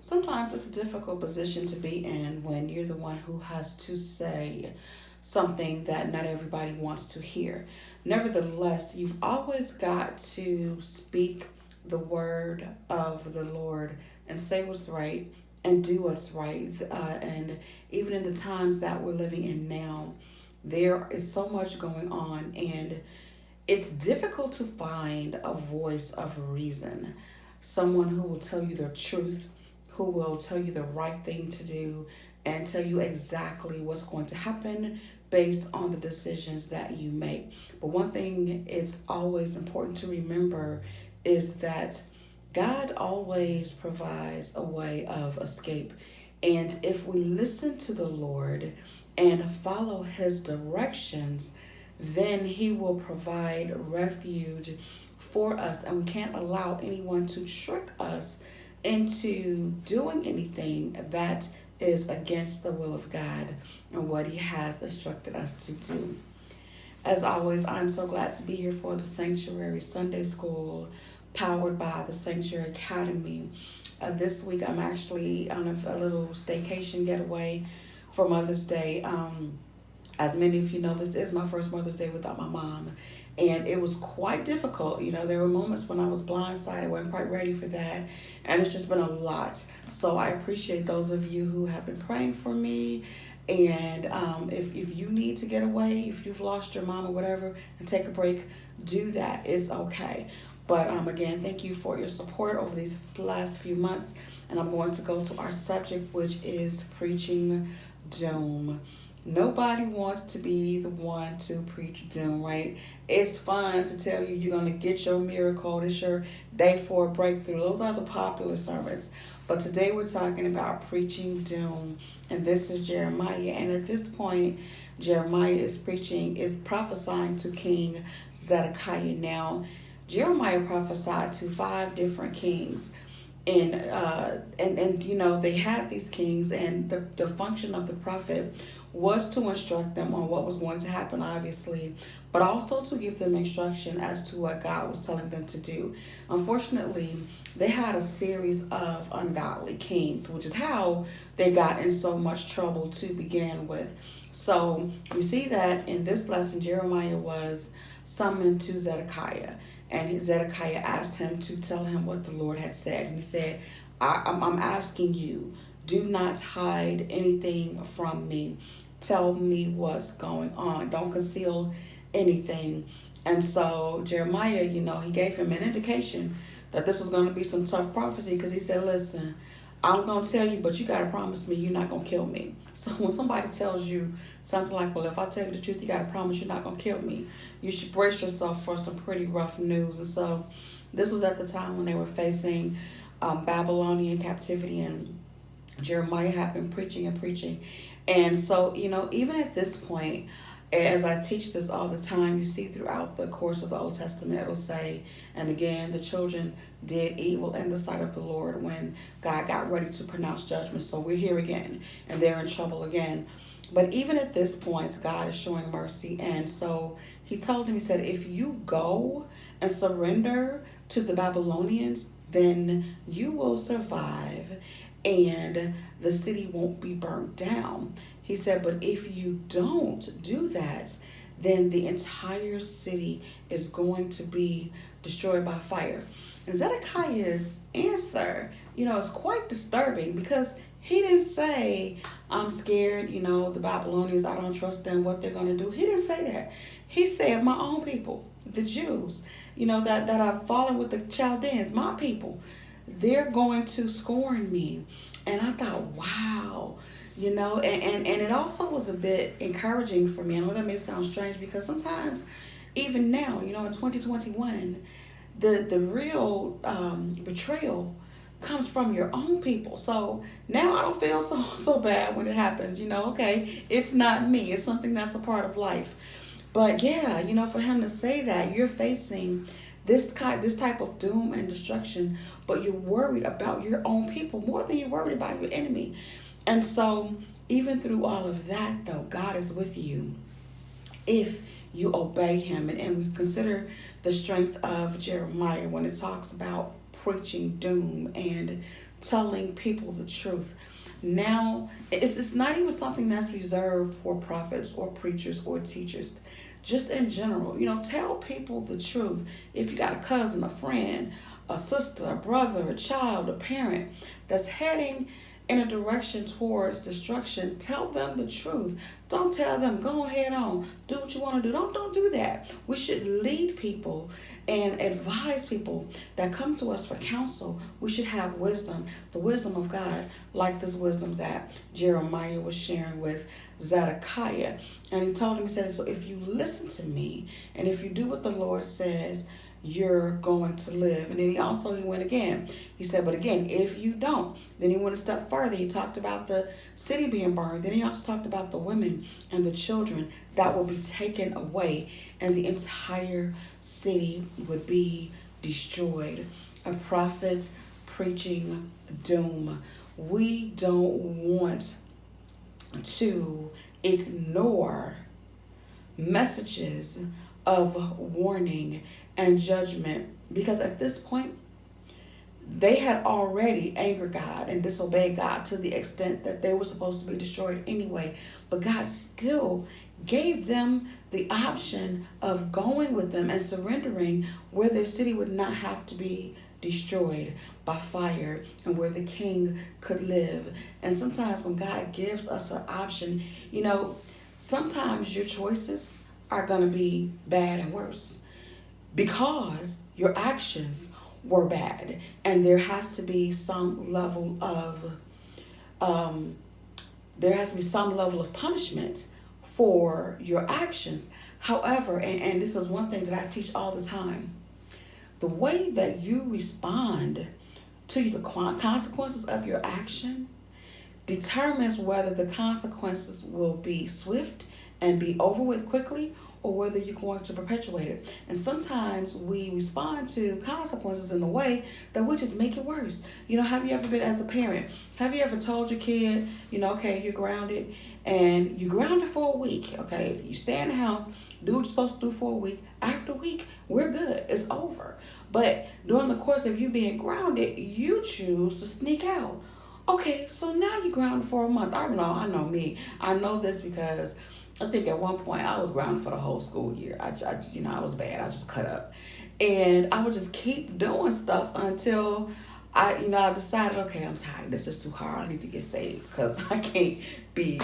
Sometimes it's a difficult position to be in when you're the one who has to say something that not everybody wants to hear. Nevertheless, you've always got to speak the word of the Lord and say what's right and do what's right. And even in the times that we're living in now, there is so much going on, and it's difficult to find a voice of reason, someone who will tell you the truth, who will tell you the right thing to do, and tell you exactly what's going to happen based on the decisions that you make. But one thing it's always important to remember is that God always provides a way of escape. And if we listen to the Lord and follow his directions, then he will provide refuge for us. And we can't allow anyone to trick us into doing anything that is against the will of God and what he has instructed us to do. As always, I'm so glad to be here for the Sanctuary Sunday School powered by the Sanctuary Academy. This week I'm actually on a little staycation getaway for Mother's Day. As many of you know, this is my first Mother's Day without my mom. And it was quite difficult. You know, there were moments when I was blindsided, I wasn't quite ready for that. And it's just been a lot. So I appreciate those of you who have been praying for me. And if you need to get away, if you've lost your mom or whatever, and take a break, do that. It's okay. But again, thank you for your support over these last few months. And I'm going to go to our subject, which is preaching doom. Nobody wants to be the one to preach doom, right? It's fun to tell you you're going to get your miracle. It's your day for a breakthrough. Those are the popular sermons. But today we're talking about preaching doom. And this is Jeremiah. And at this point, Jeremiah is prophesying to King Zedekiah. Now, Jeremiah prophesied to 5 different kings. And you know, they had these kings, and the function of the prophet was to instruct them on what was going to happen, obviously, but also to give them instruction as to what God was telling them to do. Unfortunately, they had a series of ungodly kings, which is how they got in so much trouble to begin with. So you see that in this lesson, Jeremiah was summoned to Zedekiah. And Zedekiah asked him to tell him what the Lord had said. And he said, I'm asking you, do not hide anything from me. Tell me what's going on. Don't conceal anything. And so Jeremiah, you know, he gave him an indication that this was going to be some tough prophecy, because he said, listen, I'm going to tell you, but you got to promise me you're not going to kill me. So when somebody tells you something like, well, if I tell you the truth, you got to promise you're not going to kill me, you should brace yourself for some pretty rough news. And so this was at the time when they were facing Babylonian captivity, and Jeremiah had been preaching and preaching. And so, you know, even at this point, as I teach this all the time, you see throughout the course of the Old Testament, it'll say, and again, the children did evil in the sight of the Lord when God got ready to pronounce judgment. So we're here again, and they're in trouble again. But even at this point, God is showing mercy. And so he told him, he said, if you go and surrender to the Babylonians, then you will survive and the city won't be burnt down. He said, but if you don't do that, then the entire city is going to be destroyed by fire. And Zedekiah's answer, you know, is quite disturbing, because he didn't say, I'm scared, you know, the Babylonians, I don't trust them, what they're going to do. He didn't say that. He said, my own people, the Jews, you know, that have fallen with the Chaldeans, my people, they're going to scorn me. And I thought, wow. You know, and it also was a bit encouraging for me. I know that may sound strange, because sometimes, even now, you know, in 2021, the real betrayal comes from your own people. So now I don't feel so bad when it happens. You know, okay, it's not me. It's something that's a part of life. But yeah, you know, for him to say that you're facing this type of doom and destruction, but you're worried about your own people more than you're worried about your enemy. And so, even through all of that, though, God is with you if you obey him. And we consider the strength of Jeremiah when it talks about preaching doom and telling people the truth. Now, it's not even something that's reserved for prophets or preachers or teachers. Just in general, tell people the truth. If you got a cousin, a friend, a sister, a brother, a child, a parent that's heading in a direction towards destruction, tell them the truth. Don't tell them, go ahead on, do what you want to do. Don't do that. We should lead people and advise people that come to us for counsel. We should have wisdom, the wisdom of God, like this wisdom that Jeremiah was sharing with Zedekiah. And he told him, he said, so if you listen to me and if you do what the Lord says, you're going to live. And then he went again. He said, but again, if you don't, then he went a step further. He talked about the city being burned. Then he also talked about the women and the children that will be taken away, and the entire city would be destroyed. A prophet preaching doom. We don't want to ignore messages of warning and judgment, because at this point they had already angered God and disobeyed God to the extent that they were supposed to be destroyed anyway. But God still gave them the option of going with them and surrendering, where their city would not have to be destroyed by fire and where the king could live. And sometimes when God gives us an option, sometimes your choices are going to be bad and worse, because your actions were bad, and there has to be some level of punishment for your actions. However, and this is one thing that I teach all the time, the way that you respond to the consequences of your action determines whether the consequences will be swift and be over with quickly, or whether you're going to perpetuate it. And sometimes we respond to consequences in a way that we just make it worse. Have you ever been, as a parent, have you ever told your kid, okay, you're grounded, and you're grounded for a week, okay? If you stay in the house, do what you're supposed to do for a week. After a week, we're good. It's over. But during the course of you being grounded, you choose to sneak out. Okay, so now you're grounded for a month. I know me. I know this because I think at one point I was grounded for the whole school year. I was bad. I just cut up. And I would just keep doing stuff until I decided, okay, I'm tired of this. It's too hard. I need to get saved, because I can't be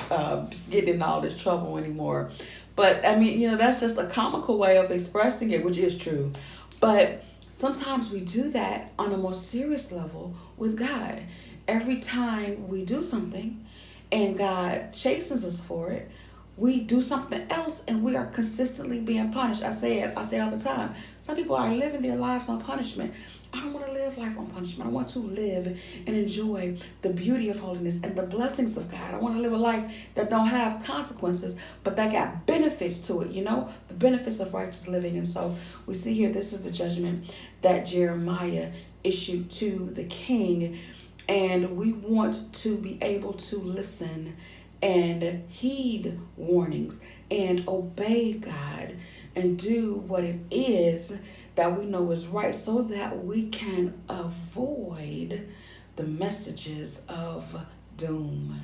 just getting in all this trouble anymore. But that's just a comical way of expressing it, which is true. But sometimes we do that on a more serious level with God. Every time we do something and God chastens us for it, we do something else and we are consistently being punished. I say all the time, some people are living their lives on punishment. I don't want to live life on punishment. I want to live and enjoy the beauty of holiness and the blessings of God. I want to live a life that don't have consequences, but that got benefits to it, the benefits of righteous living. And so we see here, this is the judgment that Jeremiah issued to the king. And we want to be able to listen and heed warnings and obey God and do what it is that we know is right, so that we can avoid the messages of doom.